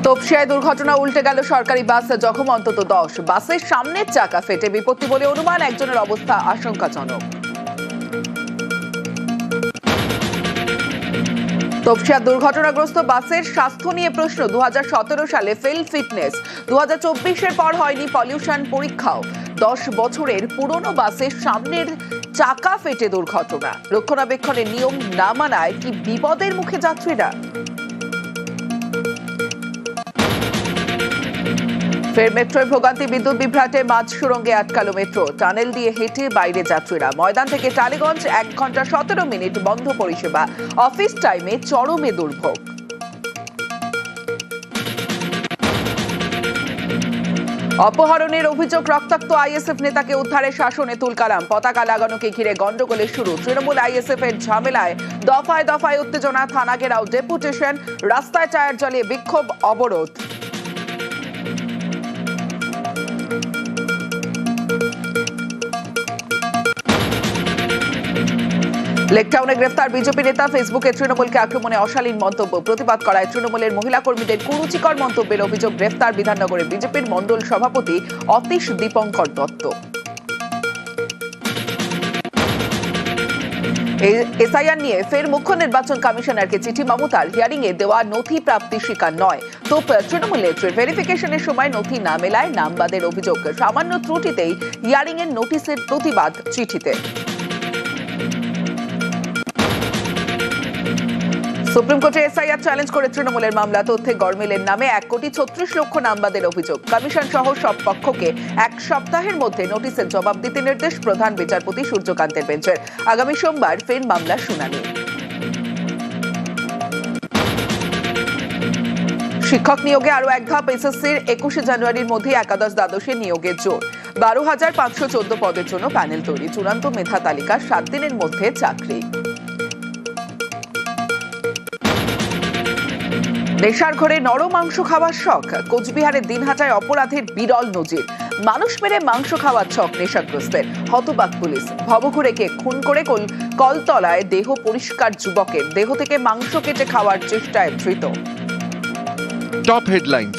তপসিয়ায় দুর্ঘটনা, উল্টে গেল সরকারি বাস, জখম অন্তত 10। বাসের সামনের চাকা ফেটে বিপত্তি বলে অনুমান, একজনের অবস্থা আশঙ্কাজনক। তপসিয়া দুর্ঘটনাগ্রস্ত বাসের স্বাস্থ্য নিয়ে প্রশ্ন। 2017 সালে ফেল ফিটনেস, 2024-এর পর হয়নি পলিউশন পরীক্ষাও। 10 বছরের পুরনো বাসের সামনের চাকা ফেটে দুর্ঘটনা। রক্ষণাবেক্ষণের নিয়ম না মানায় কি বিপদের মুখে যাত্রীরা? ফের মেট্রোয় ভোগান্তি, বিদ্যুৎ বিভ্রাটে মাঝ সুড়ঙ্গে আটকালো মেট্রো। টানেল দিয়ে হেঁটে বাইরে যাত্রীরা। ময়দান থেকে টালিগঞ্জ 1 ঘন্টা 17 মিনিট বন্ধ পরিষেবা। অফিস টাইমে চরমে দুর্ভোগ। অপহরণের অভিযোগ, রক্তাক্ত আইএসএফ নেতাকে উদ্ধারে শাসনে তুলকালাম। পতাকা লাগানোকে ঘিরে গন্ডগোলের শুরু। তৃণমূল আইএসএফ এর ঝামেলায় দফায় দফায় উত্তেজনা, থানা ঘেরাও, ডেপুটেশন, রাস্তায় টায়ার জ্বালিয়ে বিক্ষোভ, অবরোধ। লেকটাউনে গ্রেফতার বিজেপি নেতা। ফেসবুকে তৃণমূলকে আক্রমণে অশালীন মন্তব্য। প্রতিবাদ করায় তৃণমূলের মহিলা কর্মীদের কুরুচিকর মন্তব্যের অভিযোগ। গ্রেফতার বিধাননগরে বিজেপির মণ্ডল সভাপতি অতীশ দীপঙ্কর দত্ত। এসআইআর নিয়ে ফের মুখ্য নির্বাচন কমিশনারকে চিঠি মমতার। হিয়ারিং এ দেওয়া নথি প্রাপ্তি স্বীকার নয়। তো তৃণমূল নেত্রীর ভেরিফিকেশনের সময় নথি না মেলায় নাম বাদের অভিযোগ। সামান্য ত্রুটিতেই হিয়ারিং এর নোটিশের প্রতিবাদ চিঠিতে। সুপ্রিম কোর্টে এসআইআর চ্যালেঞ্জ করে তৃণমূলের মামলা। তথ্যে গরমিলের নামে 1,30,00,000 নামবাদের অভিযোগ। কমিশন সহ সব পক্ষকে 1 সপ্তাহের মধ্যে নোটিশের জবাব দিতে নির্দেশ প্রধান বিচারপতি সূর্যকান্তের বেঞ্চের। আগামী সোমবার ফের মামলার শুনানি। শিক্ষক নিয়োগে আরো এক ধাপ। এসএসসির 21 জানুয়ারির মধ্যে একাদশ দ্বাদশে নিয়োগের জোর। 12,514 পদের জন্য প্যানেল তৈরি। চূড়ান্ত মেধা তালিকা 7 দিনের মধ্যে চাকরি। নেশার ঘরে নরম মাংস খাওয়ার শখ। কোচবিহারের দিনহাটায় অপরাধের বিরল নজির। মানুষ মেরে মাংস খাওয়ার ছক নেশাগ্রস্তের। হতবাক পুলিশ। ভবঘুরেকে খুন করে কলতলায় দেহ পরিষ্কার যুবকের। দেহ থেকে মাংস কেটে খাওয়ার চেষ্টায় ধৃত। Top headlines.